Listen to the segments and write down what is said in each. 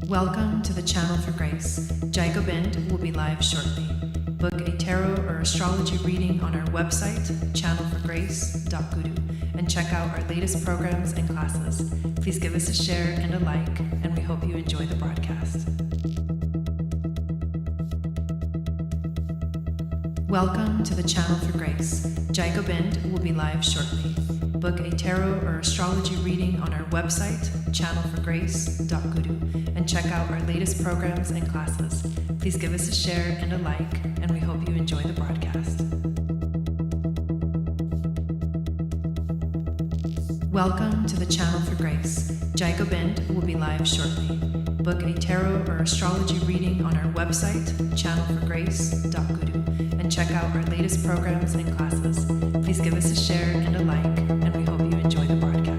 Welcome to the Channel for Grace. Jai Gobind will be live shortly. Book a tarot or astrology reading on our website, channelforgrace.guru, and check out our latest programs and classes. Please give us a share and a like, and we hope you enjoy the broadcast. Welcome to the Channel for Grace. Jai Gobind will be live shortly. Book a tarot or astrology reading on our website, channelforgrace.guru, and check out our latest programs and classes. Please give us a share and a like, and we hope you enjoy the broadcast. Welcome to the Channel for Grace. Jai Gobind will be live shortly. Book a tarot or astrology reading on our website, channelforgrace.guru, and check out our latest programs and classes. Please give us a share and a like, and we hope you enjoy the broadcast.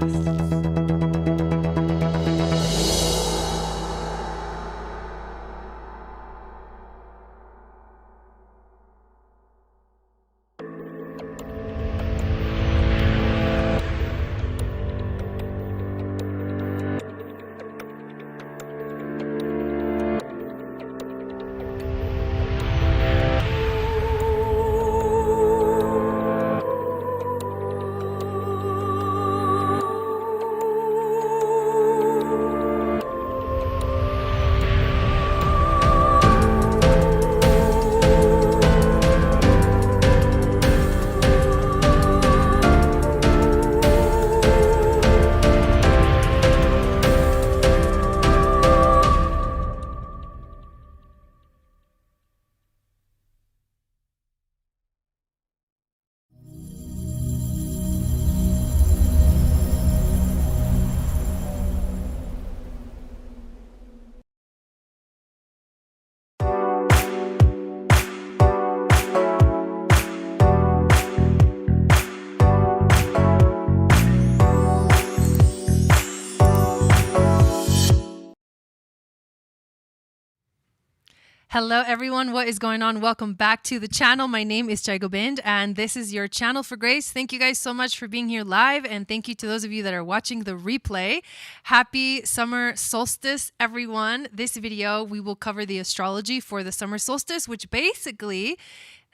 Hello everyone, what is going on? Welcome back to the channel. My name is Jai Gobind and this is your Channel for Grace. Thank you guys so much for being here live, and thank you to those of you that are watching the replay. Happy summer solstice, everyone. This video, we will cover the astrology for the summer solstice, which basically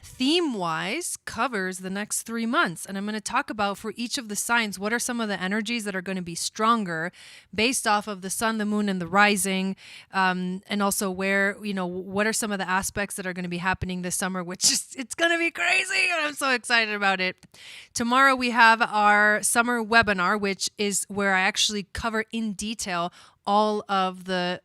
theme-wise covers the next 3 months. And I'm going to talk about for each of the signs, what are some of the energies that are going to be stronger based off of the sun, the moon, and the rising. And also where, what are some of the aspects that are going to be happening this summer, which is, it's going to be crazy. And I'm so excited about it. Tomorrow we have our summer webinar, which is where I actually cover in detail all of the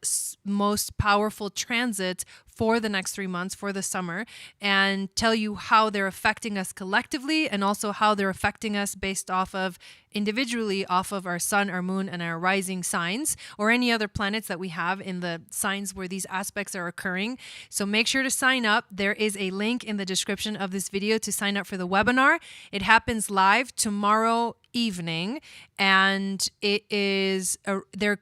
most powerful transits for the next 3 months for the summer, and tell you how they're affecting us collectively and also how they're affecting us based off of individually off of our sun, our moon, and our rising signs, or any other planets that we have in the signs where these aspects are occurring. So make sure to sign up. There is a link in the description of this video to sign up for the webinar. It happens live tomorrow evening, and it is there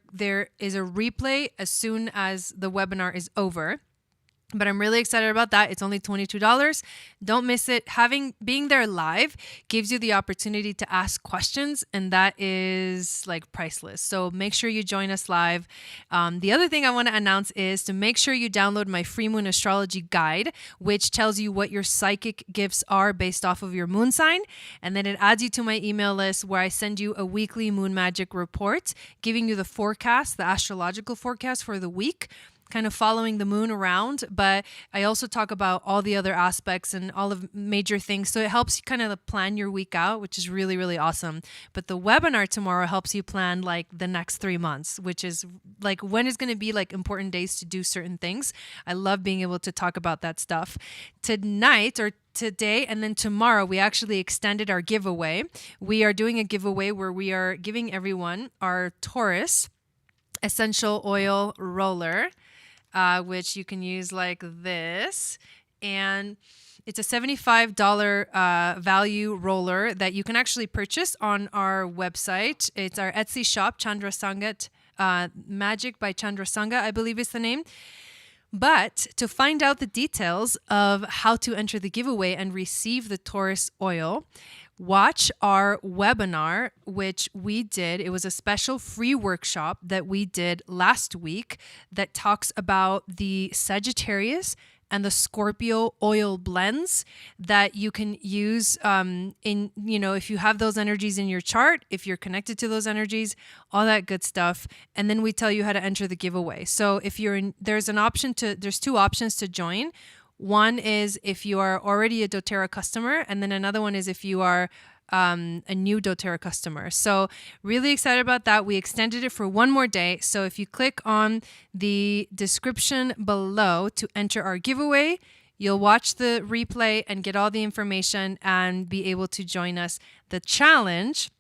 is a replay as soon as the webinar is over. But I'm really excited about that. It's only $22. Don't miss it. Being there live gives you the opportunity to ask questions, and that is like priceless. So make sure you join us live. The other thing I want to announce is to make sure you download my free moon astrology guide, which tells you what your psychic gifts are based off of your moon sign. And then it adds you to my email list where I send you a weekly moon magic report, giving you the forecast, the astrological forecast for the week, kind of following the moon around, but I also talk about all the other aspects and all of major things. So it helps you kind of plan your week out, which is really, really awesome. But the webinar tomorrow helps you plan like the next 3 months, which is like when is going to be like important days to do certain things. I love being able to talk about that stuff. Tonight or today and then tomorrow, we actually extended our giveaway. We are doing a giveaway where we are giving everyone our Taurus essential oil roller, which you can use like this. And it's a $75 value roller that you can actually purchase on our website. It's our Etsy shop, Chandra Sangat, Magic by Chandra Sangha, I believe is the name. But to find out the details of how to enter the giveaway and receive the Taurus oil, watch our webinar, which we did. It was a special free workshop that we did last week that talks about the Sagittarius and the Scorpio oil blends that you can use if you have those energies in your chart, if you're connected to those energies, all that good stuff. And then we tell you how to enter the giveaway. So if there's two options to join. One is if you are already a doTERRA customer, and then another one is if you are a new doTERRA customer. So really excited about that. We extended it for one more day. So if you click on the description below to enter our giveaway, you'll watch the replay and get all the information and be able to join us. The challenge,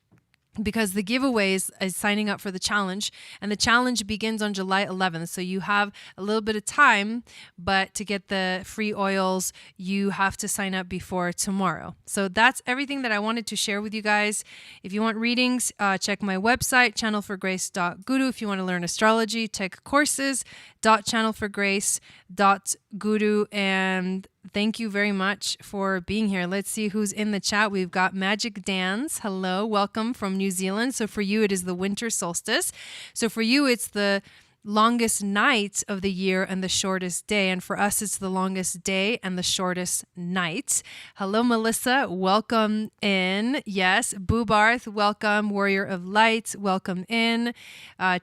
because the giveaway is signing up for the challenge, and the challenge begins on July 11th. So you have a little bit of time, but to get the free oils, you have to sign up before tomorrow. So that's everything that I wanted to share with you guys. If you want readings, check my website, channelforgrace.guru. If you want to learn astrology, check courses.channelforgrace.guru. And thank you very much for being here. Let's see who's in the chat. We've got Magic Dance. Hello, welcome from New Zealand. So for you, it is the winter solstice. So for you, it's the longest night of the year and the shortest day. And for us, it's the longest day and the shortest night. Hello, Melissa. Welcome in. Yes. Boobarth, welcome. Warrior of Light, welcome in.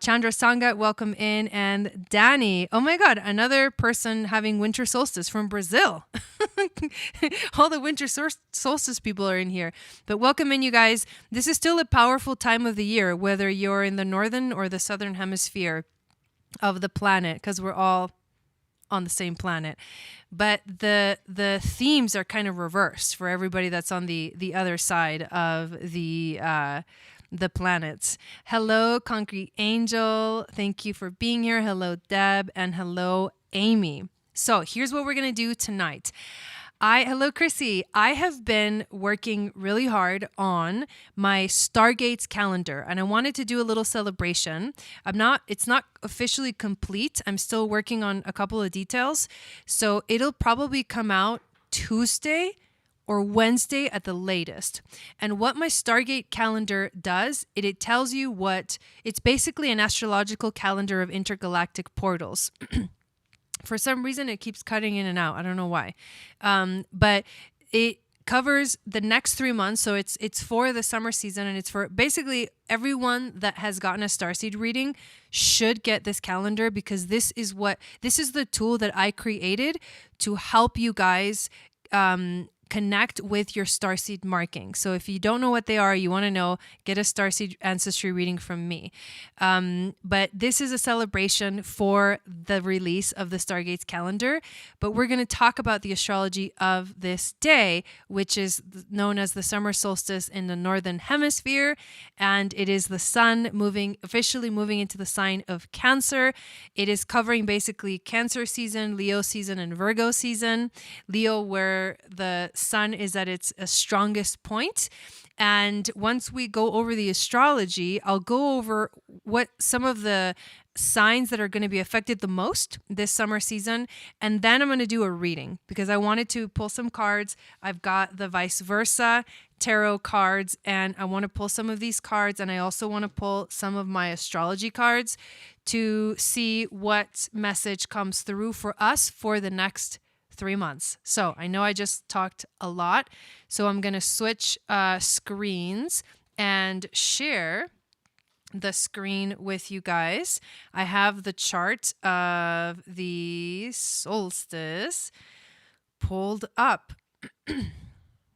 Chandra Sangha, welcome in. And Danny, oh my God, another person having winter solstice from Brazil. All the winter solstice people are in here. But welcome in, you guys. This is still a powerful time of the year, whether you're in the northern or the southern hemisphere of the planet, because we're all on the same planet. But the themes are kind of reversed for everybody that's on the other side of the planets. Hello, Concrete Angel. Thank you for being here. Hello, Deb, and hello, Amy. So here's what we're going to do tonight. Hello, Chrissy. I have been working really hard on my Stargates calendar, and I wanted to do a little celebration. It's not officially complete. I'm still working on a couple of details. So it'll probably come out Tuesday or Wednesday at the latest. And what my Stargate calendar does, it tells you it's basically an astrological calendar of intergalactic portals. For some reason, it keeps cutting in and out. I don't know why. But it covers the next 3 months. So it's for the summer season, and it's for basically everyone that has gotten a starseed reading should get this calendar, because this is the tool that I created to help you guys connect with your starseed marking. So if you don't know what they are, you want to know, get a starseed ancestry reading from me. But this is a celebration for the release of the Stargates calendar. But we're going to talk about the astrology of this day, which is known as the summer solstice in the northern hemisphere. And it is the sun officially moving into the sign of Cancer. It is covering basically Cancer season, Leo season, and Virgo season. Leo, where the sun is at its strongest point. And once we go over the astrology, I'll go over what some of the signs that are going to be affected the most this summer season. And then I'm going to do a reading, because I wanted to pull some cards. I've got the vice versa tarot cards, and I want to pull some of these cards. And I also want to pull some of my astrology cards to see what message comes through for us for the next 3 months. So I know I just talked a lot, so I'm going to switch screens and share the screen with you guys. I have the chart of the solstice pulled up.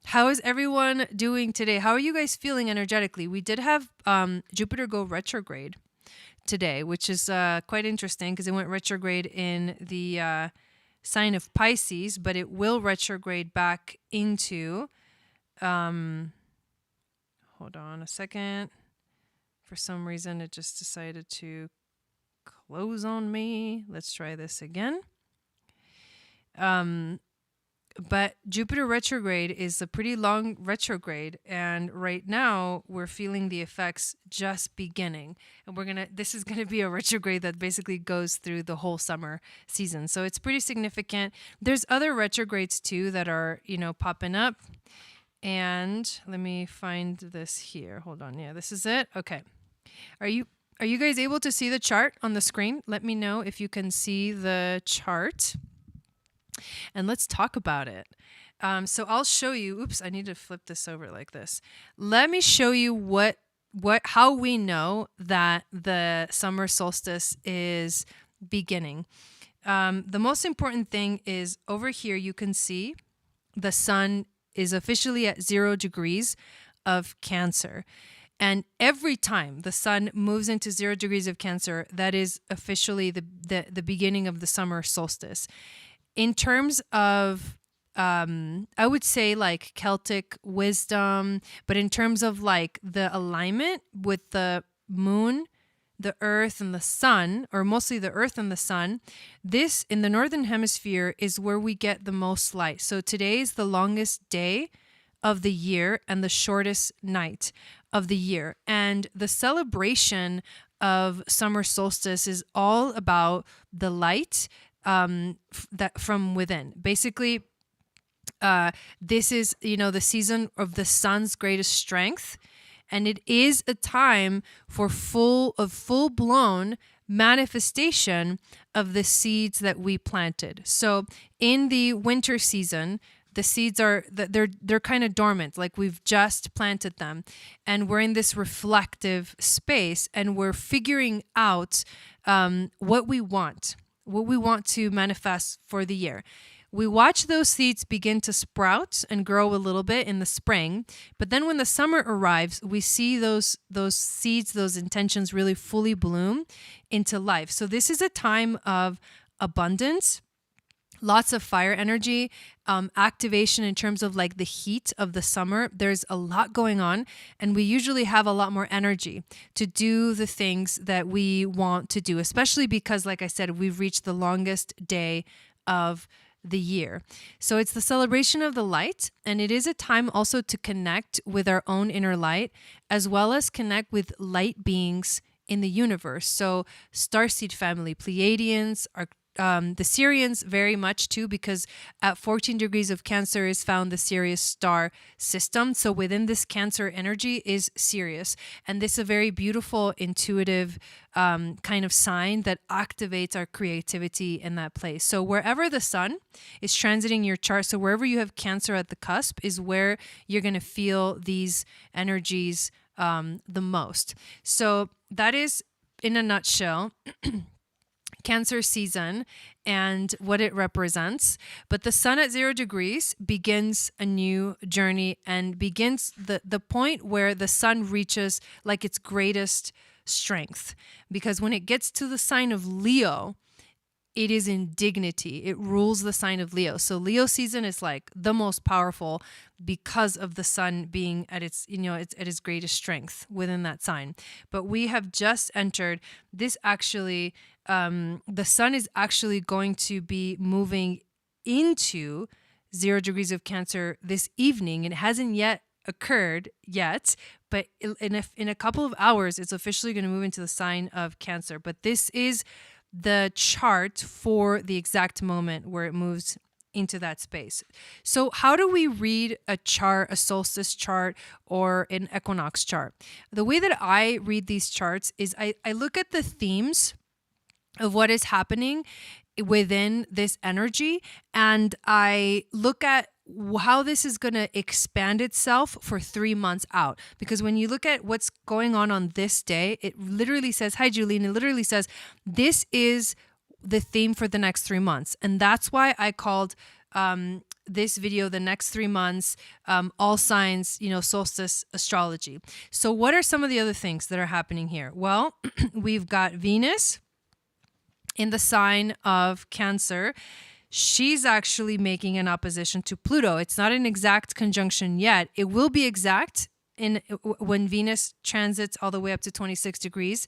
How is everyone doing today? How are you guys feeling energetically? We did have Jupiter go retrograde today, which is quite interesting, because it went retrograde in the sign of Pisces, but it will retrograde back into, hold on a second. For some reason, it just decided to close on me. Let's try this again. But Jupiter retrograde is a pretty long retrograde, and right now we're feeling the effects just beginning. And this is gonna be a retrograde that basically goes through the whole summer season. So it's pretty significant. There's other retrogrades too that are, popping up. And let me find this here. Hold on. Yeah, this is it. Okay. Are you guys able to see the chart on the screen? Let me know if you can see the chart. And let's talk about it. So I'll show you. Oops, I need to flip this over like this. Let me show you how we know that the summer solstice is beginning. The most important thing is over here. You can see the sun is officially at 0 degrees of Cancer. And every time the sun moves into 0 degrees of Cancer, that is officially the beginning of the summer solstice. In terms of, I would say like Celtic wisdom, but in terms of like the alignment with the moon, the earth and the sun, or mostly the earth and the sun, this in the northern hemisphere is where we get the most light. So today is the longest day of the year and the shortest night of the year. And the celebration of summer solstice is all about the light that from within. Basically, this is, the season of the sun's greatest strength. And it is a time for full-blown manifestation of the seeds that we planted. So in the winter season, the seeds they're kind of dormant, like we've just planted them, and we're in this reflective space, and we're figuring out what we want to manifest for the year. We watch those seeds begin to sprout and grow a little bit in the spring, but then when the summer arrives, we see those seeds, those intentions really fully bloom into life. So this is a time of abundance, lots of fire energy, activation in terms of like the heat of the summer. There's a lot going on, and we usually have a lot more energy to do the things that we want to do, especially because, like I said, we've reached the longest day of the year. So it's the celebration of the light, and it is a time also to connect with our own inner light, as well as connect with light beings in the universe. So starseed family, Pleiadians, the Sirians very much too, because at 14 degrees of Cancer is found the Sirius star system. So within this Cancer energy is Sirius. And this is a very beautiful, intuitive kind of sign that activates our creativity in that place. So wherever the sun is transiting your chart, so wherever you have Cancer at the cusp is where you're going to feel these energies the most. So that is, in a nutshell, Cancer season and what it represents. But the sun at 0 degrees begins a new journey and begins the point where the sun reaches like its greatest strength. Because when it gets to the sign of Leo, it is in dignity. It rules the sign of Leo. So Leo season is like the most powerful because of the sun being at its greatest strength within that sign. But we have just entered this actually, the sun is actually going to be moving into 0 degrees of Cancer this evening. It hasn't yet occurred yet, but in a couple of hours, it's officially going to move into the sign of Cancer. But this is the chart for the exact moment where it moves into that space. So how do we read a chart, a solstice chart, or an equinox chart? The way that I read these charts is I look at the themes of what is happening within this energy, and I look at how this is going to expand itself for 3 months out. Because when you look at what's going on this day, it literally says, hi, Julene, it literally says, this is the theme for the next 3 months. And that's why I called this video, the next 3 months, all signs, solstice astrology. So what are some of the other things that are happening here? Well, we've got Venus in the sign of Cancer. She's actually making an opposition to Pluto. It's not an exact conjunction yet. It will be exact when Venus transits all the way up to 26 degrees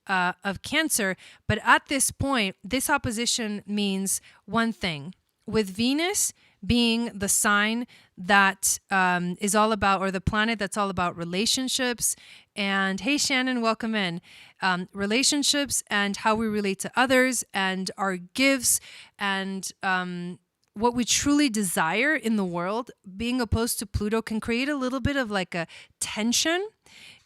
of Cancer. But at this point, this opposition means one thing. With Venus being the sign that is all about, or the planet that's all about relationships. And hey, Shannon, welcome in. Relationships and how we relate to others and our gifts and what we truly desire in the world, being opposed to Pluto can create a little bit of like a tension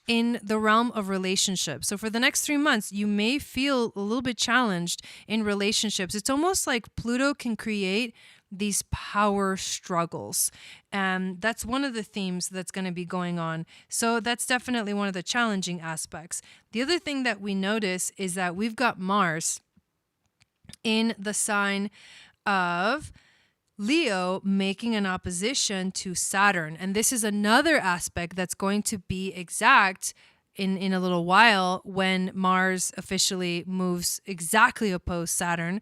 in the realm of relationships. So for the next 3 months, you may feel a little bit challenged in relationships. It's almost like Pluto can create these power struggles. And that's one of the themes that's going to be going on. So that's definitely one of the challenging aspects. The other thing that we notice is that we've got Mars in the sign of Leo making an opposition to Saturn. And this is another aspect that's going to be exact in a little while when Mars officially moves exactly opposed Saturn.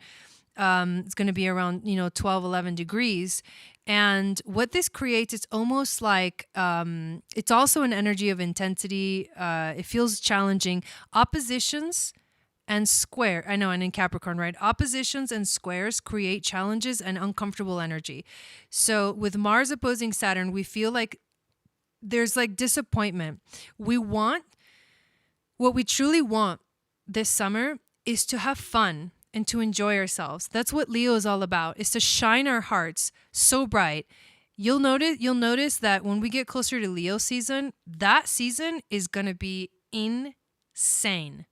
It's going to be around, 12, 11 degrees. And what this creates, it's almost like, it's also an energy of intensity. It feels challenging. Oppositions and and in Capricorn, right? Oppositions and squares create challenges and uncomfortable energy. So with Mars opposing Saturn, we feel like there's like disappointment. What we truly want this summer is to have fun and to enjoy ourselves. That's what Leo is all about, is to shine our hearts so bright. You'll notice that when we get closer to Leo season, that season is going to be insane.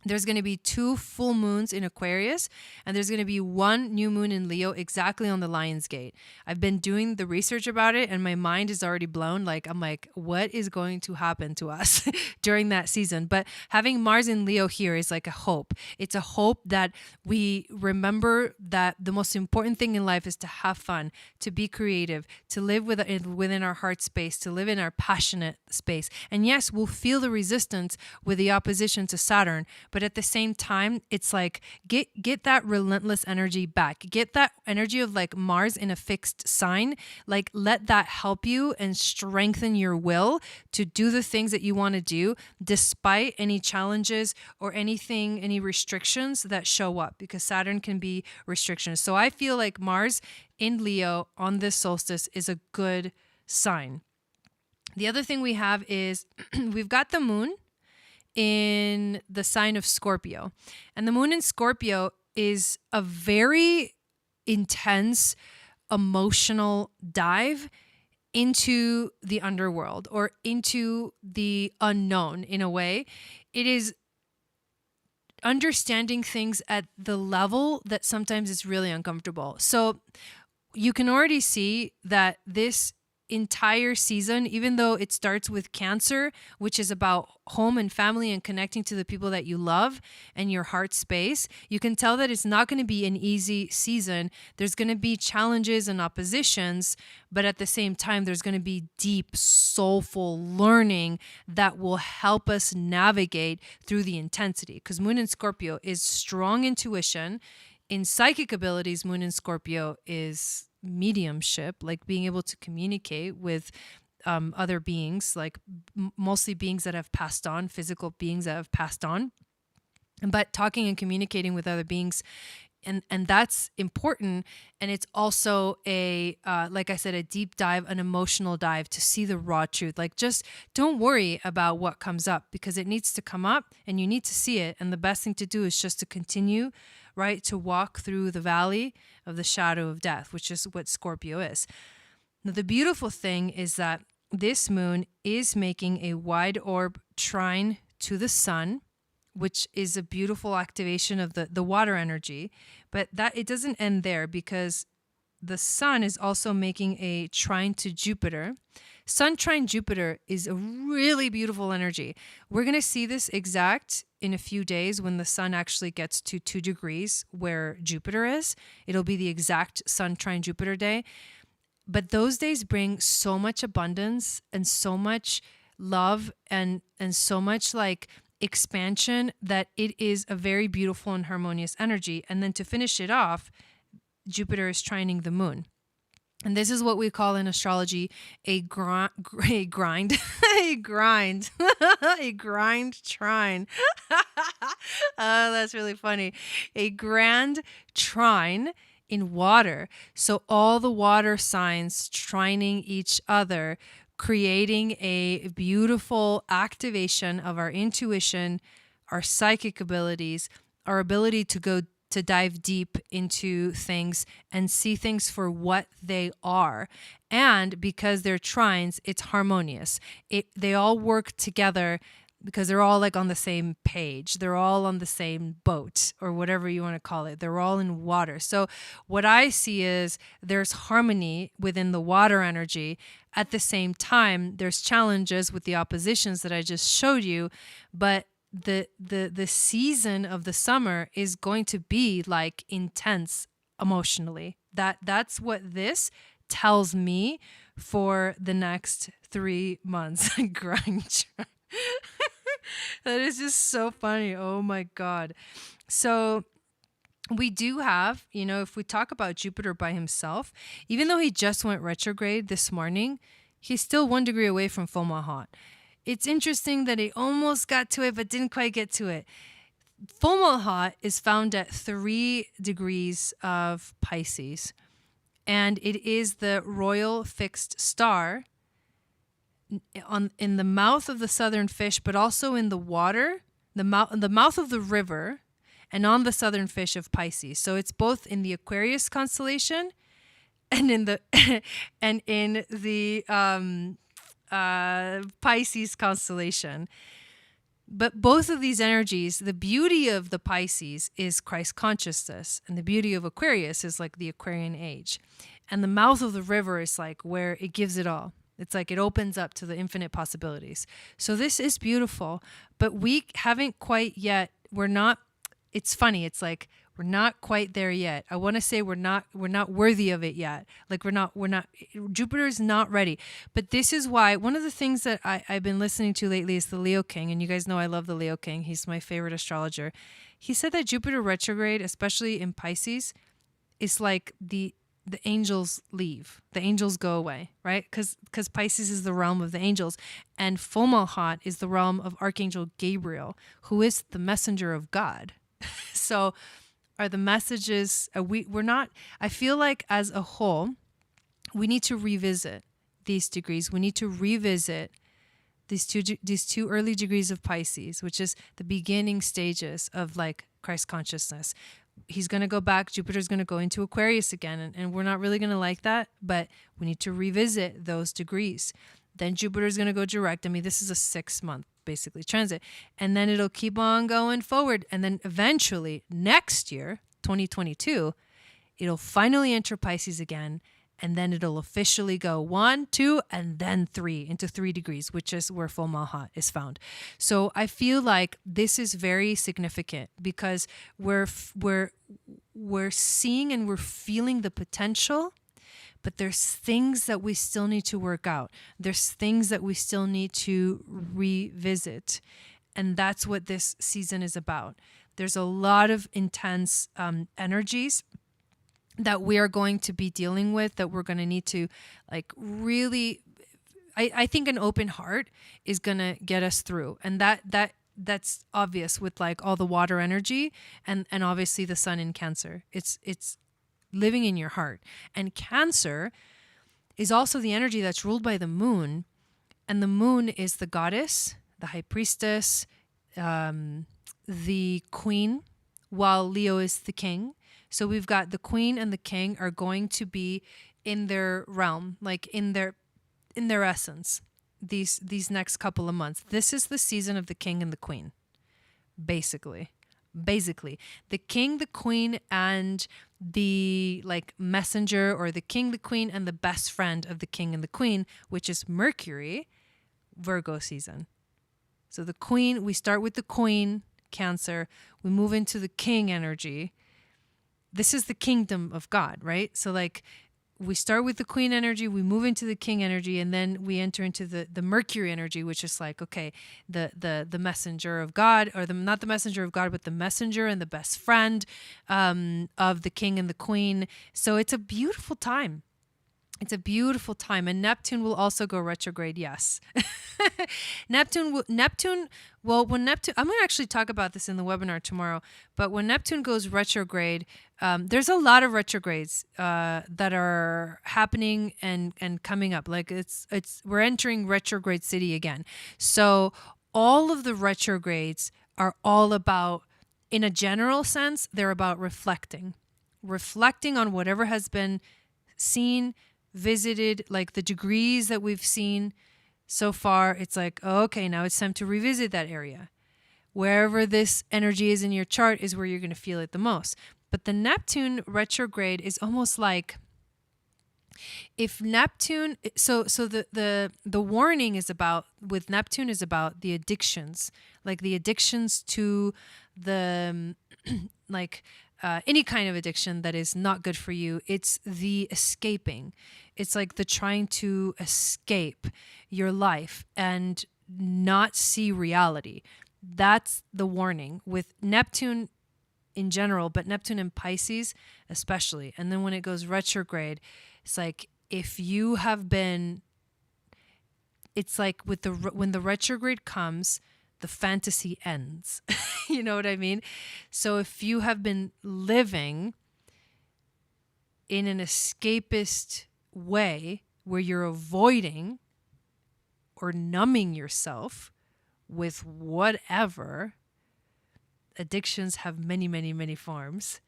There's going to be 2 full moons in Aquarius, and there's going to be 1 new moon in Leo exactly on the Lion's Gate. I've been doing the research about it, and my mind is already blown. I'm like, what is going to happen to us during that season? But having Mars in Leo here is like a hope. It's a hope that we remember that the most important thing in life is to have fun, to be creative, to live within our heart space, to live in our passionate space. And yes, we'll feel the resistance with the opposition to Saturn, but at the same time, it's like, get that relentless energy back. Get that energy of like Mars in a fixed sign. Like, let that help you and strengthen your will to do the things that you want to do despite any challenges or any restrictions that show up, because Saturn can be restrictions. So I feel like Mars in Leo on this solstice is a good sign. The other thing we have is we've got the moon in the sign of Scorpio. And the moon in Scorpio is a very intense emotional dive into the underworld or into the unknown in a way. It is understanding things at the level that sometimes is really uncomfortable. So you can already see that this entire season, even though it starts with Cancer, which is about home and family and connecting to the people that you love and your heart space, you can tell that it's not going to be an easy season. There's going to be challenges and oppositions, but at the same time, there's going to be deep, soulful learning that will help us navigate through the intensity. Because Moon in Scorpio is strong intuition. In psychic abilities, Moon in Scorpio is mediumship, like being able to communicate with other beings, like mostly beings that have passed on, physical beings that have passed on, but talking and communicating with other beings. And that's important. And it's also like I said, a deep dive, an emotional dive to see the raw truth. Like, just don't worry about what comes up, because it needs to come up and you need to see it. And the best thing to do is just to continue, right, to walk through the valley of the shadow of death, which is what Scorpio is. Now, the beautiful thing is that this moon is making a wide orb trine to the sun, which is a beautiful activation of the water energy. But that it doesn't end there, because the sun is also making a trine to Jupiter. Sun trine Jupiter is a really beautiful energy. We're going to see this exact in a few days when the sun actually gets to 2 degrees where Jupiter is. It'll be the exact sun trine Jupiter day. But those days bring so much abundance and so much love and so much like expansion that it is a very beautiful and harmonious energy. And then to finish it off, Jupiter is trining the moon. And this is what we call in astrology a grind, a grind trine. Oh, that's really funny. A grand trine in water. So all the water signs trining each other, creating a beautiful activation of our intuition, our psychic abilities, our ability to go to dive deep into things and see things for what they are. And because they're trines, it's harmonious. They all work together because they're all like on the same page. They're all on the same boat, or whatever you want to call it. They're all in water. So what I see is there's harmony within the water energy. At the same time, there's challenges with the oppositions that I just showed you, but the season of the summer is going to be like intense emotionally. That's what this tells me for the next 3 months. Grunge. That is just so funny. Oh my God. So we do have, if we talk about Jupiter by himself, even though he just went retrograde this morning, he's still 1 degree away from full Mahat. It's interesting that he almost got to it, but didn't quite get to it. Full Mahat is found at 3 degrees of Pisces, and it is the royal fixed star in the mouth of the southern fish, but also in the water, the mouth of the river, and on the southern fish of Pisces. So it's both in the Aquarius constellation and in the Pisces constellation. But both of these energies, the beauty of the Pisces is Christ consciousness, and the beauty of Aquarius is like the Aquarian age. And the mouth of the river is like where it gives it all. It's like it opens up to the infinite possibilities. So this is beautiful, but we haven't quite yet. It's funny. It's like we're not quite there yet. I want to say we're not worthy of it yet. Like Jupiter is not ready. But this is why one of the things that I've been listening to lately is the Leo King. And you guys know I love the Leo King. He's my favorite astrologer. He said that Jupiter retrograde, especially in Pisces, is like the angels leave. The angels go away, right? Because Pisces is the realm of the angels. And full Mahat is the realm of Archangel Gabriel, who is the messenger of God. So are the messages, I feel like as a whole, we need to revisit these degrees. We need to revisit these two early degrees of Pisces, which is the beginning stages of like Christ consciousness. He's going to go back. Jupiter's going to go into Aquarius again. And we're not really going to like that, but we need to revisit those degrees. Then Jupiter's going to go direct. I mean, this is a 6-month basically transit. And then it'll keep on going forward. And then eventually next year, 2022, it'll finally enter Pisces again. And then it'll officially go 1, 2, and then 3 into 3 degrees, which is where full Mahat is found. So I feel like this is very significant because we're seeing and we're feeling the potential, but there's things that we still need to work out. There's things that we still need to revisit. And that's what this season is about. There's a lot of intense energies that we are going to be dealing with, that we're going to need to like really, I think an open heart is going to get us through. And that's obvious with like all the water energy and obviously the sun in Cancer. It's living in your heart. And Cancer is also the energy that's ruled by the moon. And the moon is the goddess, the high priestess, the queen, while Leo is the king. So we've got the queen and the king are going to be in their realm, like in their essence, these next couple of months. This is the season of the king and the queen, basically. The king, the queen, and the like messenger, or the king, the queen, and the best friend of the king and the queen, which is Mercury, Virgo season. So the queen, we start with the queen, Cancer, we move into the king energy. This is the kingdom of God, right? So like we start with the queen energy, we move into the king energy, and then we enter into the Mercury energy, which is like, okay, the messenger of God, or not the messenger of God, but the messenger and the best friend of the king and the queen. So it's a beautiful time. It's a beautiful time. And Neptune will also go retrograde, yes. Neptune, I'm going to actually talk about this in the webinar tomorrow, but when Neptune goes retrograde, there's a lot of retrogrades that are happening and coming up. Like we're entering retrograde city again. So all of the retrogrades are all about in a general sense, they're about reflecting on whatever has been seen, visited, like the degrees that we've seen so far. It's like, oh, okay, now it's time to revisit that area. Wherever this energy is in your chart is where you're going to feel it the most. But the Neptune retrograde is almost like, if Neptune, so the warning is about, with Neptune, is about the addictions, like the addictions to the like any kind of addiction that is not good for you. It's the escaping. It's like the trying to escape your life and not see reality. That's the warning with Neptune in general, but Neptune in Pisces especially. And then when it goes retrograde, it's like, if you have been, it's like with when the retrograde comes, the fantasy ends. You know what I mean? So if you have been living in an escapist way where you're avoiding or numbing yourself with whatever, addictions have many, many, many forms.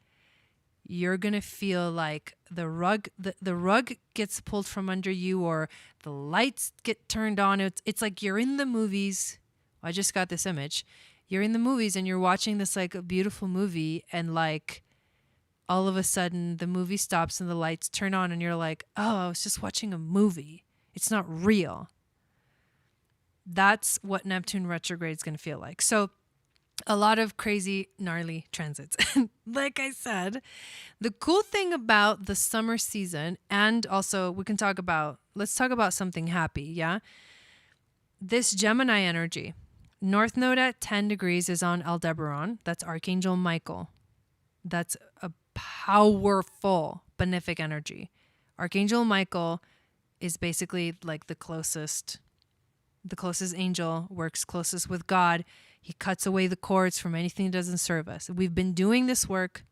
You're going to feel like the rug gets pulled from under you, or the lights get turned on. It's like you're in the movies. I just got this image. You're in the movies and you're watching this like a beautiful movie, and like all of a sudden the movie stops and the lights turn on and you're like, oh, I was just watching a movie. It's not real. That's what Neptune retrograde is going to feel like. So a lot of crazy, gnarly transits. Like I said, the cool thing about the summer season, and also let's talk about something happy, yeah? This Gemini energy, North Node at 10 degrees is on Aldebaran. That's Archangel Michael. That's a powerful, benefic energy. Archangel Michael is basically like the closest angel, works closest with God. He cuts away the cords from anything that doesn't serve us. We've been doing this work.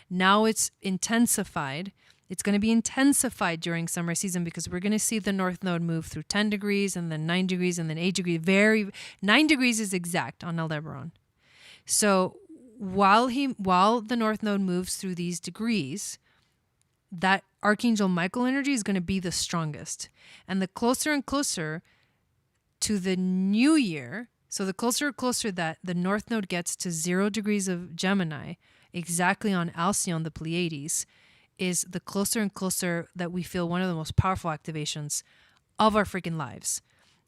Now it's intensified. It's going to be intensified during summer season because we're going to see the North Node move through 10 degrees and then 9 degrees and then 8 degrees. 9 degrees is exact on Aldebaran. So while the North Node moves through these degrees, that Archangel Michael energy is going to be the strongest. And the closer and closer to the new year, so the closer and closer that the North Node gets to 0 degrees of Gemini, exactly on Alcyon, the Pleiades, is the closer and closer that we feel one of the most powerful activations of our freaking lives.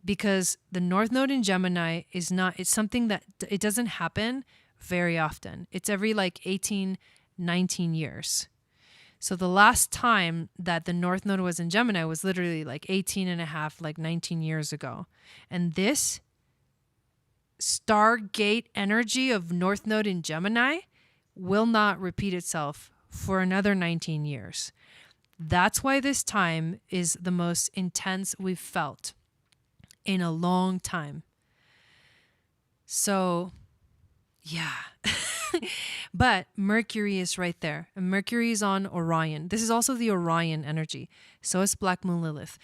Because the North Node in Gemini it's something that it doesn't happen very often. It's every like 18, 19 years. So the last time that the North Node was in Gemini was literally like 18 and a half, like 19 years ago. And this Stargate energy of North Node in Gemini will not repeat itself for another 19 years. That's why this time is the most intense we've felt in a long time. So, yeah. But Mercury is right there. And Mercury is on Orion. This is also the Orion energy. So is Black Moon Lilith.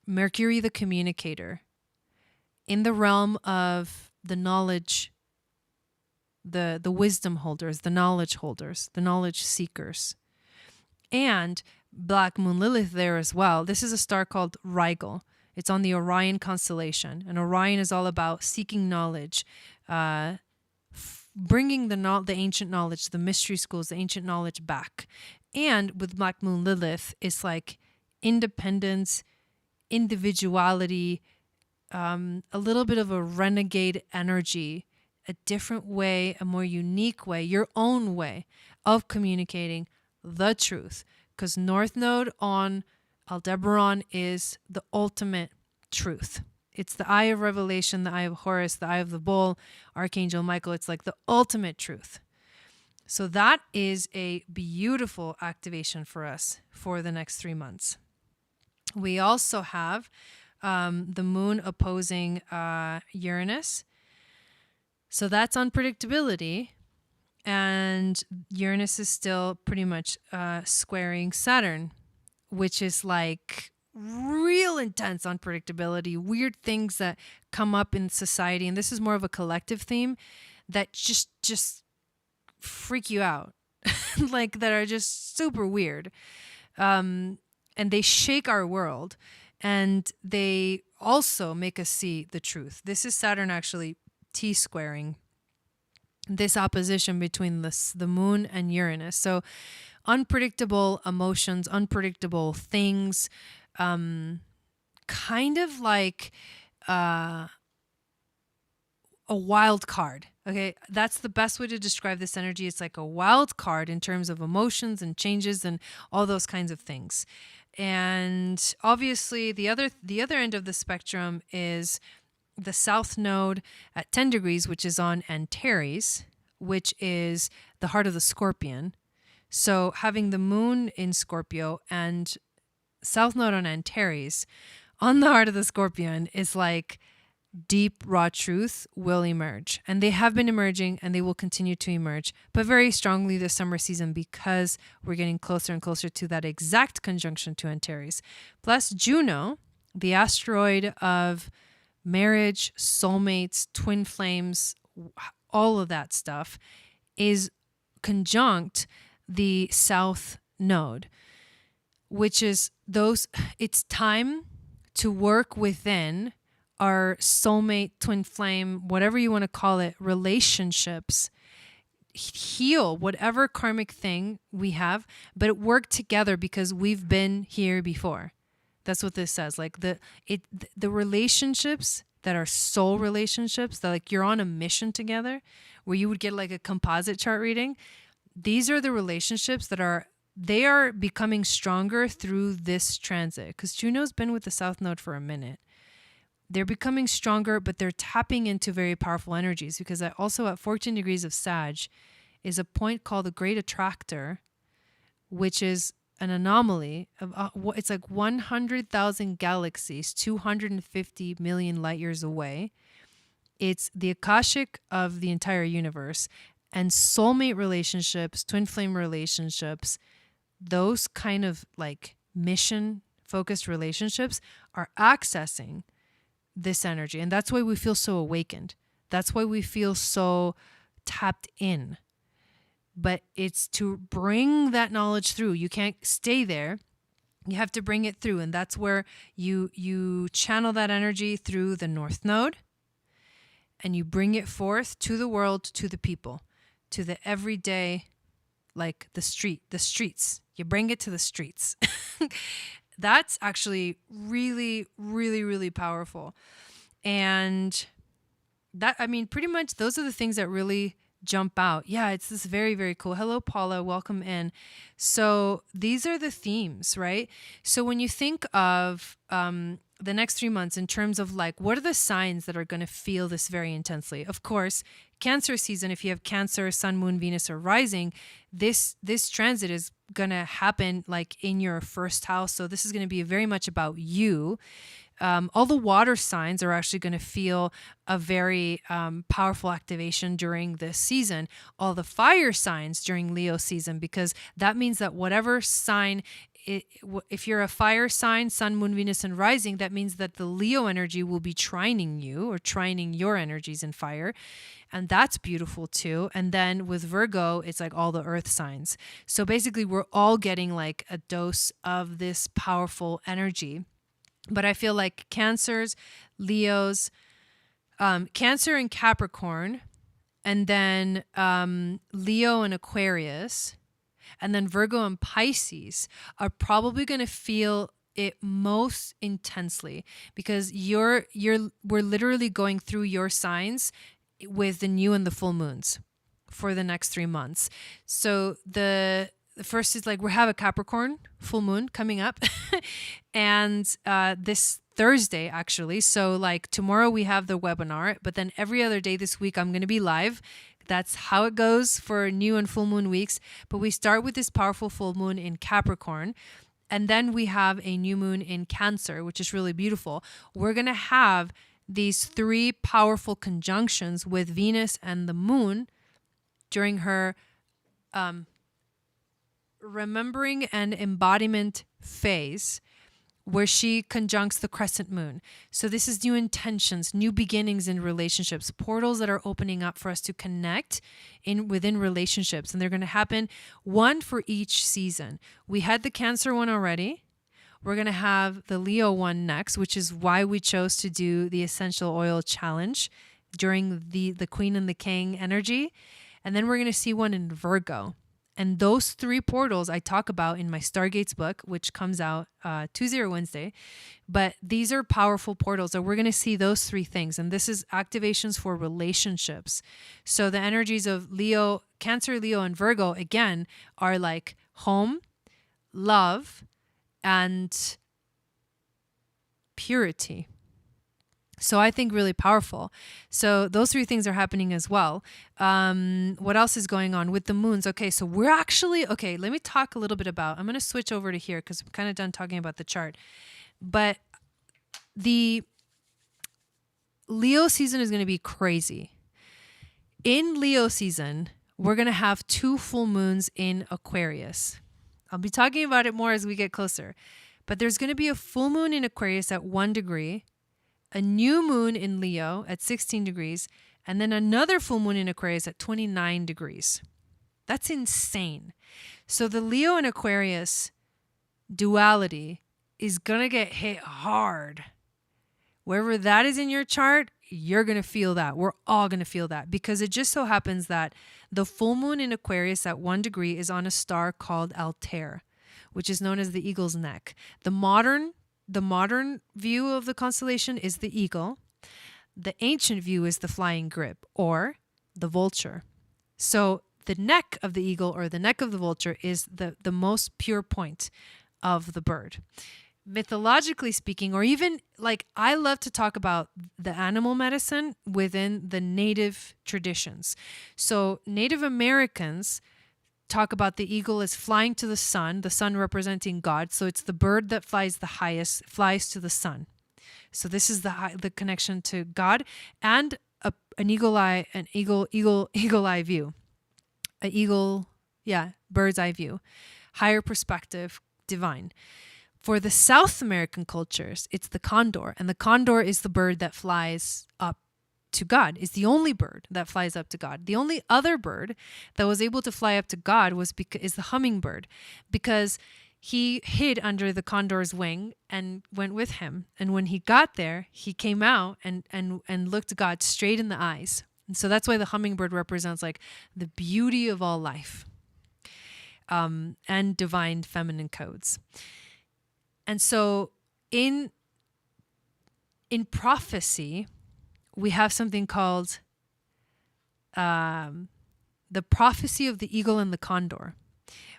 Mercury, the communicator. In the realm of the knowledge, the wisdom holders, the knowledge seekers. And Black Moon Lilith there as well. This is a star called Rigel. It's on the Orion constellation. And Orion is all about seeking knowledge, bringing the ancient knowledge, the mystery schools, the ancient knowledge back. And with Black Moon Lilith, it's like independence, individuality, a little bit of a renegade energy, a different way, a more unique way, your own way of communicating the truth. Because North Node on Aldebaran is the ultimate truth. It's the eye of revelation, the eye of Horus, the eye of the bull, Archangel Michael. It's like the ultimate truth. So that is a beautiful activation for us for the next 3 months. We also have the moon opposing Uranus. So that's unpredictability. And Uranus is still pretty much squaring Saturn, which is like real intense unpredictability, weird things that come up in society. And this is more of a collective theme that just freak you out, like that are just super weird. And they shake our world, and they also make us see the truth. This is Saturn actually T-squaring this opposition between the moon and Uranus. So unpredictable emotions, unpredictable things, kind of like a wild card. Okay, that's the best way to describe this energy. It's like a wild card in terms of emotions and changes and all those kinds of things. And obviously the other end of the spectrum is the south node at 10 degrees, which is on Antares, which is the heart of the Scorpion. So having the moon in Scorpio and south node on Antares on the heart of the Scorpion is like deep raw truth will emerge, and they have been emerging and they will continue to emerge, but very strongly this summer season, because we're getting closer and closer to that exact conjunction to Antares. Plus Juno, the asteroid of marriage, soulmates, twin flames, all of that stuff, is conjunct the south node, which is it's time to work within our soulmate, twin flame, whatever you want to call it, relationships, heal whatever karmic thing we have, but work together because we've been here before. That's what this says. Like the relationships that are soul relationships, that like you're on a mission together, where you would get like a composite chart reading. These are the relationships that are becoming stronger through this transit, because Juno's been with the south node for a minute. They're becoming stronger, but they're tapping into very powerful energies, because also at 14 degrees of Sag is a point called the Great Attractor, which is an anomaly of it's like 100,000 galaxies, 250 million light years away. It's the Akashic of the entire universe, and soulmate relationships, twin flame relationships, those kind of like mission focused relationships are accessing this energy. And that's why we feel so awakened. That's why we feel so tapped in. But it's to bring that knowledge through. You can't stay there. You have to bring it through. And that's where you channel that energy through the North Node, and you bring it forth to the world, to the people, to the everyday, like the streets. You bring it to the streets. That's actually really, really, really powerful. And that, I mean, pretty much those are the things that really jump out. Yeah, it's this very, very cool. Hello, Paula. Welcome in. So these are the themes, right? So when you think of the next 3 months in terms of like, what are the signs that are going to feel this very intensely? Of course, Cancer season, if you have Cancer, Sun, Moon, Venus, or Rising, this transit is going to happen like in your first house. So this is going to be very much about you. All the water signs are actually going to feel a very powerful activation during this season. All the fire signs during Leo season, because that means that whatever sign, if you're a fire sign, Sun, Moon, Venus, and Rising, that means that the Leo energy will be trining you or trining your energies in fire. And that's beautiful too. And then with Virgo, it's like all the earth signs. So basically we're all getting like a dose of this powerful energy. But I feel like Cancers, Leos, Cancer and Capricorn, and then Leo and Aquarius, and then Virgo and Pisces are probably going to feel it most intensely, because we're literally going through your signs with the new and the full moons for the next 3 months. So the first is like we have a Capricorn full moon coming up and this Thursday actually. So like tomorrow we have the webinar, but then every other day this week I'm going to be live. That's how it goes for new and full moon weeks. But we start with this powerful full moon in Capricorn. And then we have a new moon in Cancer, which is really beautiful. We're going to have these 3 powerful conjunctions with Venus and the moon during her remembering and embodiment phase, where she conjuncts the crescent moon. So this is new intentions, new beginnings in relationships, portals that are opening up for us to connect within relationships. And they're going to happen one for each season. We had the Cancer one already. We're going to have the Leo one next, which is why we chose to do the essential oil challenge during the Queen and the King energy. And then we're going to see one in Virgo. And those three portals I talk about in my Stargates book, which comes out Tuesday or Wednesday. But these are powerful portals. So we're going to see those three things. And this is activations for relationships. So the energies of Leo, Cancer, Leo, and Virgo, again, are like home, love, and purity. So I think really powerful. So those three things are happening as well. What else is going on with the moons? Okay, so we're actually, okay, let me talk a little bit about, I'm going to switch over to here because I'm kind of done talking about the chart. But the Leo season is going to be crazy. In Leo season, we're going to have 2 full moons in Aquarius. I'll be talking about it more as we get closer. But there's going to be a full moon in Aquarius at 1 degree, a new moon in Leo at 16 degrees, and then another full moon in Aquarius at 29 degrees. That's insane. So the Leo and Aquarius duality is going to get hit hard. Wherever that is in your chart, you're going to feel that. We're all going to feel that because it just so happens that the full moon in Aquarius at 1 degree is on a star called Altair, which is known as the eagle's neck. The modern view of the constellation is the eagle. The ancient view is the flying grip or the vulture. So the neck of the eagle or the neck of the vulture is the most pure point of the bird. Mythologically speaking, or even like I love to talk about the animal medicine within the native traditions. So Native Americans talk about the eagle as flying to the sun representing God. So it's the bird that flies the highest, flies to the sun. So this is the connection to God and an eagle eye view, bird's eye view, higher perspective, divine. For the South American cultures, it's the condor, and the condor is the bird that flies up to God, is the only bird that flies up to God. The only other bird that was able to fly up to God is the hummingbird, because he hid under the condor's wing and went with him. And when he got there, he came out and looked God straight in the eyes. And so that's why the hummingbird represents like the beauty of all life, and divine feminine codes. And so in prophecy, we have something called the prophecy of the eagle and the condor,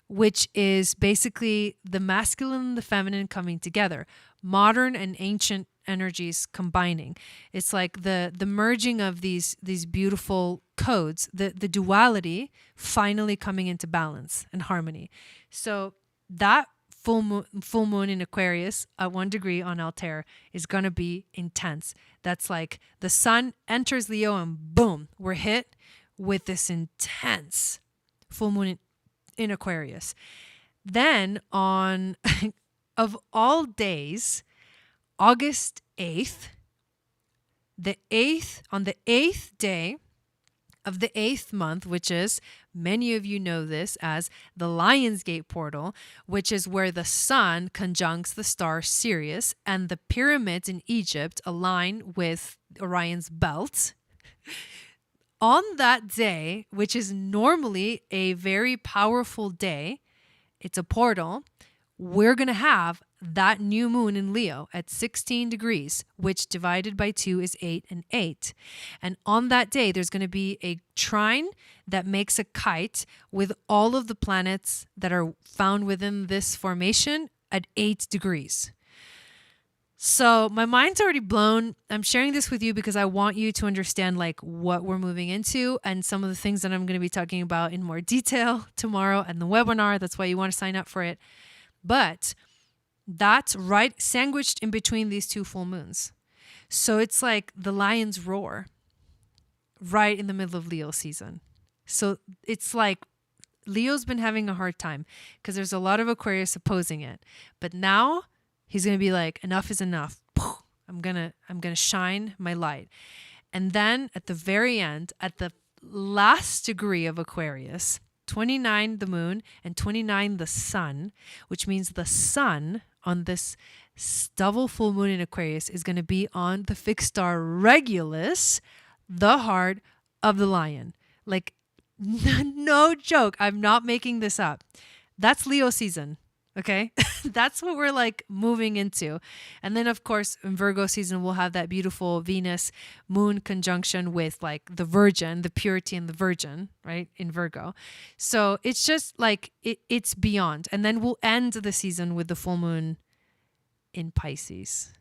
which is basically the masculine and the feminine coming together, modern and ancient energies combining. It's like the merging of these beautiful codes, the duality finally coming into balance and harmony. So that full moon in Aquarius at 1 degree on Altair is going to be intense. That's like the sun enters Leo and boom, we're hit with this intense full moon in Aquarius. Then on, of all days, August 8th, on the 8th day of the 8th month, which is, many of you know this as the Lionsgate portal, which is where the sun conjuncts the star Sirius and the pyramids in Egypt align with Orion's belt. On that day, which is normally a very powerful day, it's a portal, we're going to have that new moon in Leo at 16 degrees, which divided by 2 is 8 and 8. And on that day, there's going to be a trine that makes a kite with all of the planets that are found within this formation at 8 degrees. So my mind's already blown. I'm sharing this with you because I want you to understand like what we're moving into and some of the things that I'm going to be talking about in more detail tomorrow and the webinar. That's why you want to sign up for it. But that's right sandwiched in between these 2 full moons. So it's like the lion's roar right in the middle of Leo season. So it's like Leo's been having a hard time because there's a lot of Aquarius opposing it. But now He's going to be like, enough is enough. I'm going to shine my light. And then at the very end, at the last degree of Aquarius, 29 the moon and 29 the sun, which means the sun on this double full moon in Aquarius is going to be on the fixed star Regulus, the heart of the lion. Like, no joke. I'm not making this up. That's Leo season. Okay. That's what we're like moving into. And then of course in Virgo season, we'll have that beautiful Venus moon conjunction with like the Virgin, the purity and the Virgin, right? In Virgo. So it's just like, it's beyond. And then we'll end the season with the full moon in Pisces.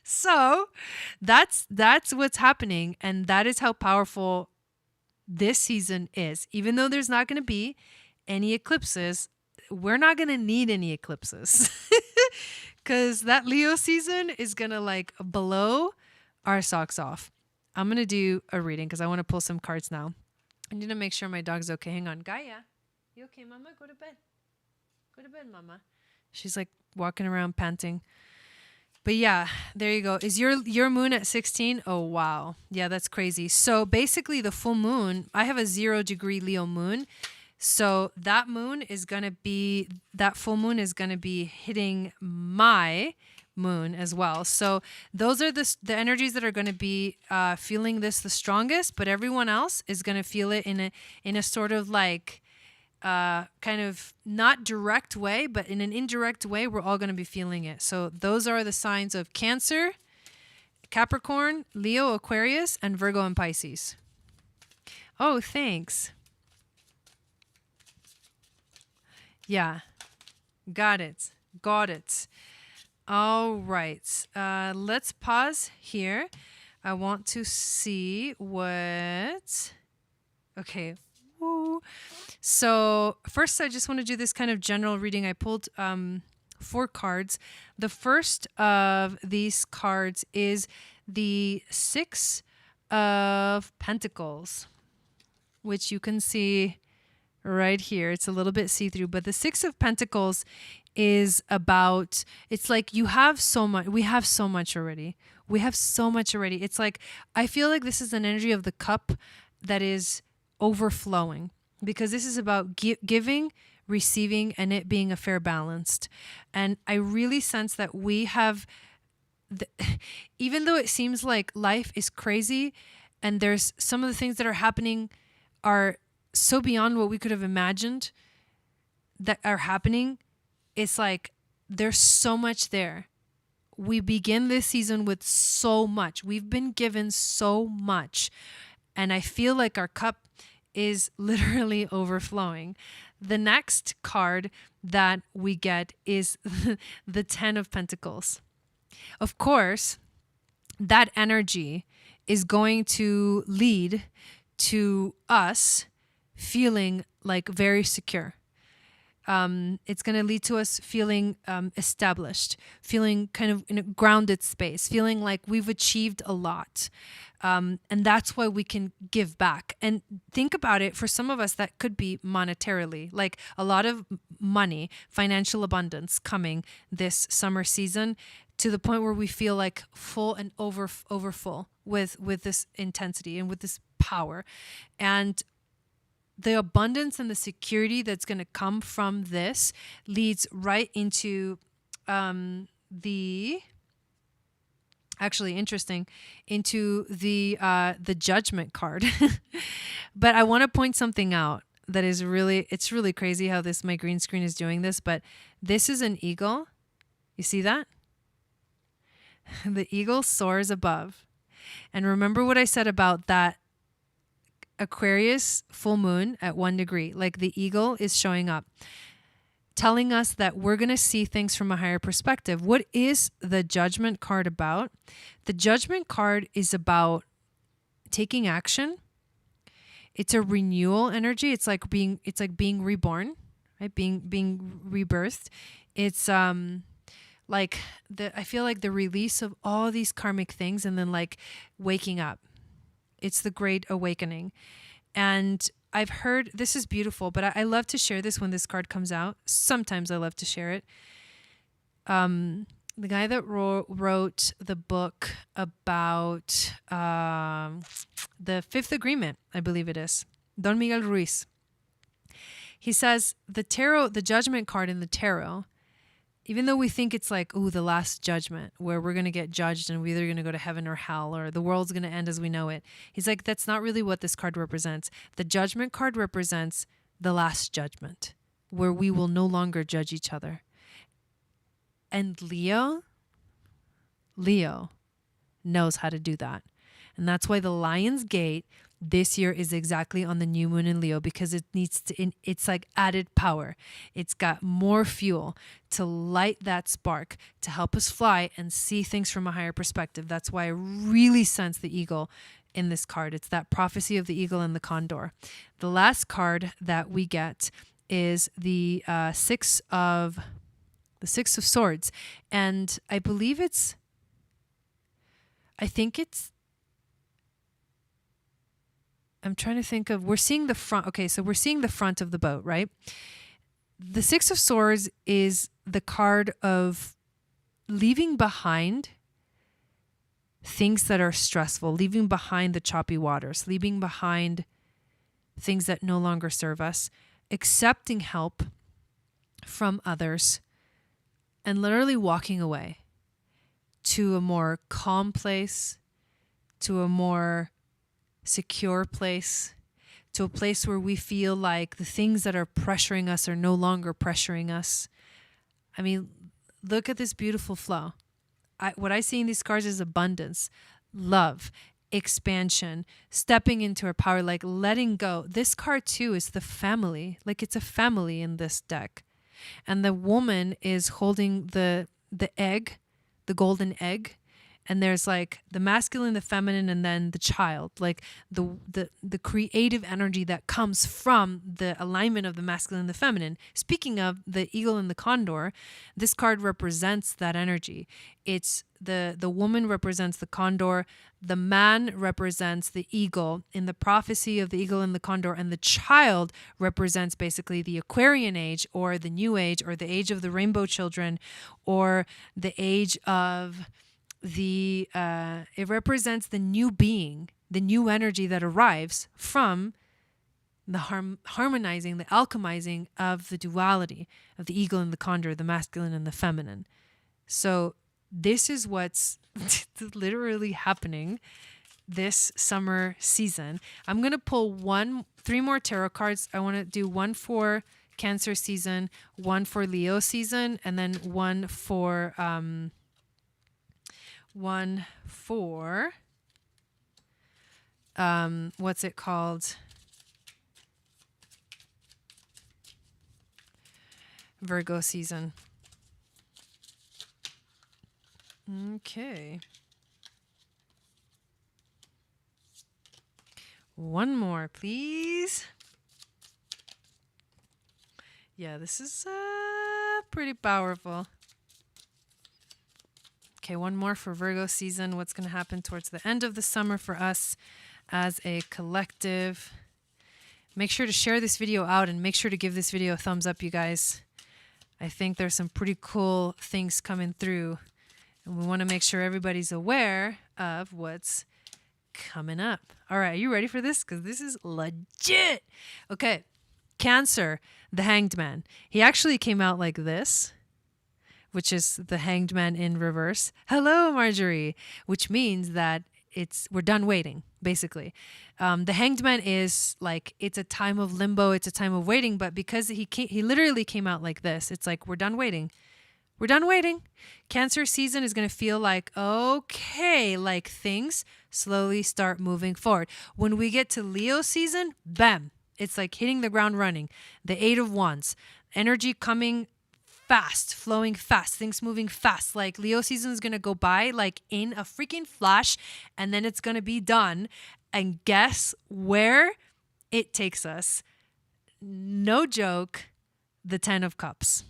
So that's what's happening. And that is how powerful this season is. Even though there's not going to be any eclipses, we're not going to need any eclipses because that Leo season is going to like blow our socks off. I'm going to do a reading because I want to pull some cards now. I need to make sure my dog's okay. Hang on. Gaia, you okay, mama? Go to bed. Go to bed, mama. She's like walking around panting. But yeah, there you go. Is your moon at 16? Oh, wow. Yeah, that's crazy. So basically the full moon, I have a 0 degree Leo moon. So that full moon is going to be hitting my moon as well. So those are the energies that are going to be feeling this the strongest, but everyone else is going to feel it in a sort of like kind of not direct way, but in an indirect way, we're all going to be feeling it. So those are the signs of Cancer, Capricorn, Leo, Aquarius, and Virgo and Pisces. Oh, thanks. Yeah, got it. All right. Let's pause here. I want to see what... Okay. Woo. So first, I just want to do this kind of general reading. I pulled 4 cards. The first of these cards is the 6 of Pentacles, which you can see right here. It's a little bit see-through, but the 6 of Pentacles is about, it's like you have so much, we have so much already. It's like, I feel like this is an energy of the cup that is overflowing because this is about giving, receiving, and it being a fair balanced. And I really sense that we have, even though it seems like life is crazy and there's some of the things that are happening are so beyond what we could have imagined that are happening, it's like there's so much there. We begin this season with so much. We've been given so much. And I feel like our cup is literally overflowing. The next card that we get is the 10 of Pentacles. Of course, that energy is going to lead to us feeling like very secure. It's going to lead to us feeling established, feeling kind of in a grounded space, feeling like we've achieved a lot. And that's why we can give back. And think about it, for some of us, that could be monetarily, like a lot of money, financial abundance coming this summer season to the point where we feel like full and over full with this intensity and with this power. And the abundance and the security that's going to come from this leads right into into the Judgment card. But I want to point something out that is it's really crazy how my green screen is doing this, but this is an eagle. You see that? The eagle soars above. And remember what I said about that Aquarius full moon at 1 degree, like the eagle is showing up, telling us that we're going to see things from a higher perspective. What is the Judgment card about? The Judgment card is about taking action. It's a renewal energy. It's like being reborn, right? Being rebirthed. It's like I feel like the release of all these karmic things and then like waking up. It's the great awakening. And I've heard, this is beautiful, but I love to share this when this card comes out. Sometimes I love to share it. The guy that wrote the book about the Fifth Agreement, I believe it is, Don Miguel Ruiz. He says the tarot, the judgment card in the tarot, even though we think it's like, ooh, the last judgment where we're going to get judged and we're either going to go to heaven or hell or the world's going to end as we know it. He's like, that's not really what this card represents. The judgment card represents the last judgment where we will no longer judge each other. And Leo knows how to do that. And that's why the Lion's Gate this year is exactly on the new moon in Leo, because it needs to, it's like added power. It's got more fuel to light that spark, to help us fly and see things from a higher perspective. That's why I really sense the eagle in this card. It's that prophecy of the eagle and the condor. The last card that we get is the Six of Swords. And I believe I'm trying to think of, we're seeing the front. Okay, so we're seeing the front of the boat, right? The Six of Swords is the card of leaving behind things that are stressful, leaving behind the choppy waters, leaving behind things that no longer serve us, accepting help from others, and literally walking away to a more calm place, to a more secure place, to a place where we feel like the things that are pressuring us are no longer pressuring us. I mean, look at this beautiful flow. What I see in these cards is abundance, love, expansion, stepping into our power, like letting go. This card too is the family, like it's a family in this deck. And the woman is holding the egg, the golden egg. And there's like the masculine, the feminine, and then the child, like the creative energy that comes from the alignment of the masculine and the feminine. Speaking of the eagle and the condor, this card represents that energy. It's the woman represents the condor, the man represents the eagle in the prophecy of the eagle and the condor, and the child represents basically the Aquarian age or the new age or the age of the rainbow children or the age of it represents the new being, the new energy that arrives from the harmonizing, the alchemizing of the duality of the eagle and the condor, the masculine and the feminine. So this is what's literally happening this summer season. I'm going to pull 3 more tarot cards. I want to do one for Cancer season, one for Leo season, and then one for what's it called? Virgo season. Okay. One more, please. Yeah, this is pretty powerful. Okay, one more for Virgo season. What's going to happen towards the end of the summer for us as a collective? Make sure to share this video out and make sure to give this video a thumbs up, you guys. I think there's some pretty cool things coming through, and we want to make sure everybody's aware of what's coming up. All right, are you ready for this? Because this is legit. Okay, Cancer, the Hanged Man. He actually came out like this, which is the Hanged Man in reverse. Hello, Marjorie, which means that we're done waiting, basically. The Hanged Man is like, it's a time of limbo, it's a time of waiting, but because he literally came out like this, it's like, we're done waiting. We're done waiting. Cancer season is going to feel like, okay, like things slowly start moving forward. When we get to Leo season, bam, it's like hitting the ground running. The 8 of Wands, energy coming fast, flowing fast, things moving fast. Like Leo season is going to go by like in a freaking flash, and then it's going to be done. And guess where it takes us? No joke, the 10 of Cups.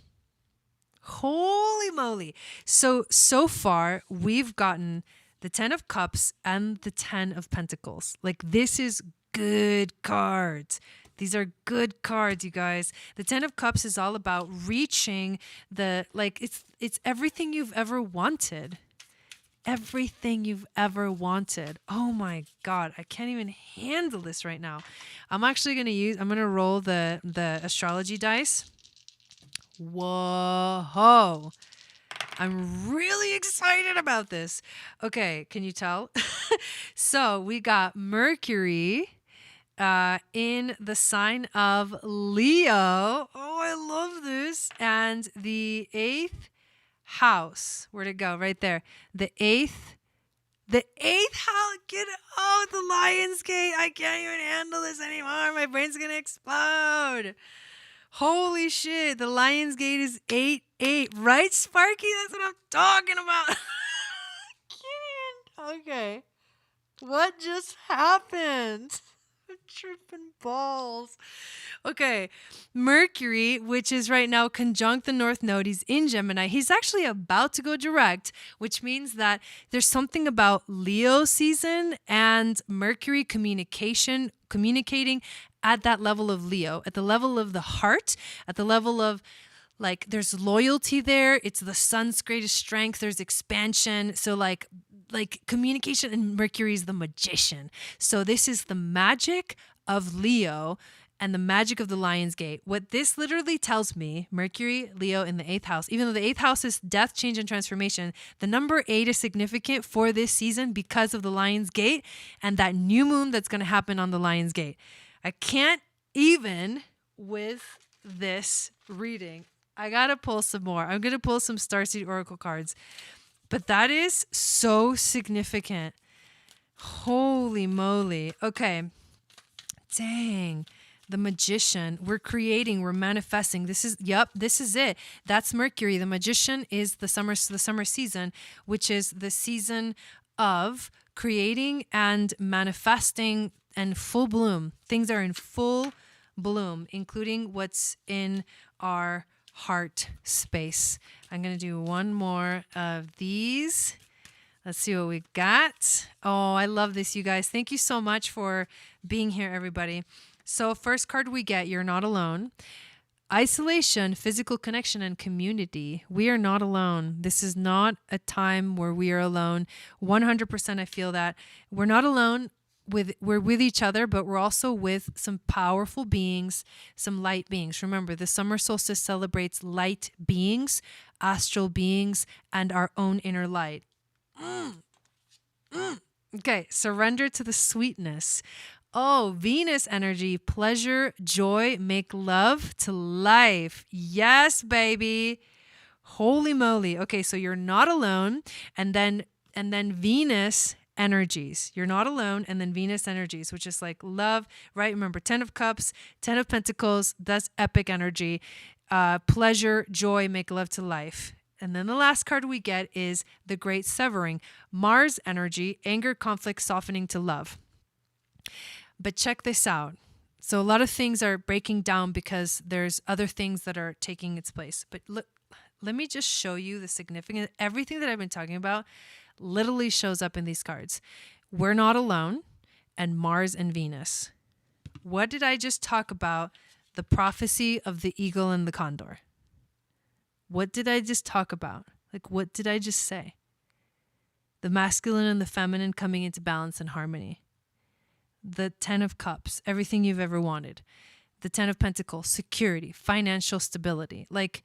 Holy moly. So far we've gotten the 10 of Cups and the 10 of Pentacles. Like this is good cards. These are good cards, you guys. The Ten of Cups is all about reaching it's everything you've ever wanted. Everything you've ever wanted. Oh my God, I can't even handle this right now. I'm gonna roll the astrology dice. Whoa. I'm really excited about this. Okay, can you tell? So we got Mercury in the sign of Leo. Oh, I love this. And the 8th house. Where'd it go? Right there. The eighth house. Get out the Lion's Gate. I can't even handle this anymore. My brain's gonna explode. Holy shit. The Lion's Gate is 8-8. Right, Sparky? That's what I'm talking about. Can't even. Okay. What just happened? I'm tripping balls. Okay, Mercury, which is right now conjunct the North Node, he's in Gemini. He's actually about to go direct, which means that there's something about Leo season and Mercury communicating at that level of Leo, at the level of the heart, at the level of like there's loyalty there. It's the sun's greatest strength. There's expansion. So like communication, and Mercury is the magician. So this is the magic of Leo and the magic of the Lion's Gate. What this literally tells me, Mercury, Leo in the 8th house, even though the 8th house is death, change, and transformation, the number 8 is significant for this season because of the Lion's Gate and that new moon that's going to happen on the Lion's Gate. I can't even with this reading. I got to pull some more. I'm going to pull some Starseed Oracle cards. But that is so significant. Holy moly. Okay. Dang. The magician. We're creating. We're manifesting. This is it. That's Mercury. The magician is the summer season, which is the season of creating and manifesting and full bloom. Things are in full bloom, including what's in our heart space. I'm going to do one more of these. Let's see what we got. Oh, I love this, you guys. Thank you so much for being here, everybody. So first card we get, you're not alone. Isolation, physical connection, and community. We are not alone. This is not a time where we are alone. 100% I feel that. We're not alone. We're with each other, but we're also with some powerful beings, some light beings. Remember, the summer solstice celebrates light beings, astral beings, and our own inner light. Okay, surrender to the sweetness. Oh, Venus energy, pleasure, joy, make love to life. Yes, baby. Holy moly. Okay, so you're not alone, and then Venus energies. You're not alone, and then Venus energies, which is like love, right? Remember, 10 of Cups, 10 of Pentacles, that's epic energy. Pleasure, joy, make love to life. And then the last card we get is the Great Severing. Mars energy, anger, conflict, softening to love. But check this out. So a lot of things are breaking down because there's other things that are taking its place. But look, let me just show you the significance. Everything that I've been talking about literally shows up in these cards. We're not alone, and Mars and Venus. What did I just talk about? The prophecy of the eagle and the condor. What did I just talk about? Like, what did I just say? The masculine and the feminine coming into balance and harmony. The 10 of Cups, everything you've ever wanted. The 10 of Pentacles, security, financial stability. Like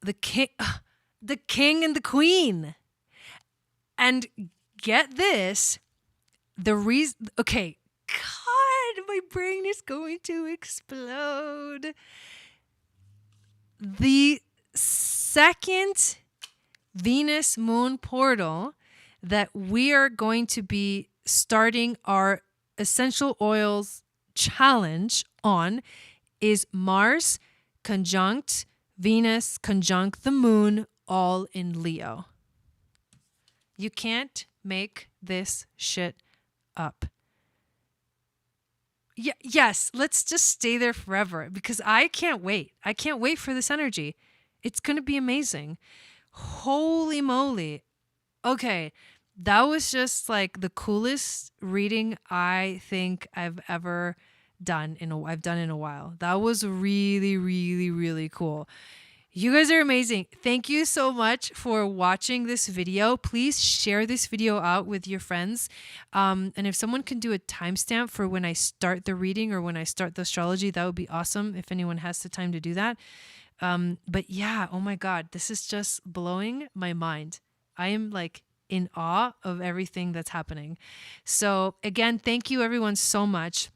the king and the queen. And get this, okay, God, my brain is going to explode. The second Venus moon portal that we are going to be starting our essential oils challenge on is Mars conjunct Venus conjunct the moon, all in Leo. You can't make this shit up. Yes, let's just stay there forever because I can't wait. I can't wait for this energy. It's going to be amazing. Holy moly. Okay, that was just like the coolest reading I think I've ever done in a while. That was really, really, really cool. You guys are amazing. Thank you so much for watching this video. Please share this video out with your friends. And if someone can do a timestamp for when I start the reading or when I start the astrology, that would be awesome if anyone has the time to do that. But yeah, oh my God, this is just blowing my mind. I am like in awe of everything that's happening. So again, thank you everyone so much.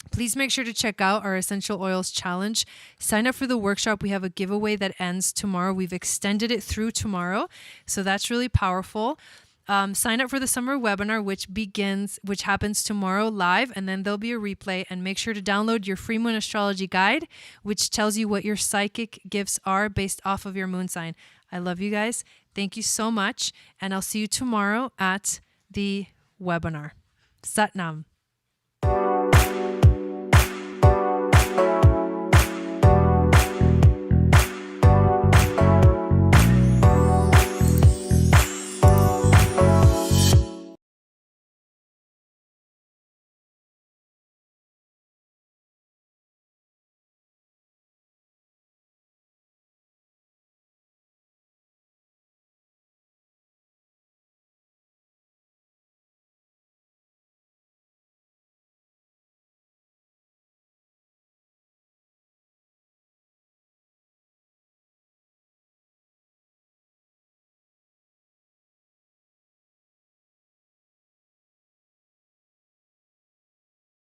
Please make sure to check out our Essential Oils Challenge. Sign up for the workshop. We have a giveaway that ends tomorrow. We've extended it through tomorrow, so that's really powerful. Sign up for the summer webinar, which happens tomorrow live, and then there'll be a replay. And make sure to download your free moon astrology guide, which tells you what your psychic gifts are based off of your moon sign. I love you guys. Thank you so much, and I'll see you tomorrow at the webinar. Sat Nam.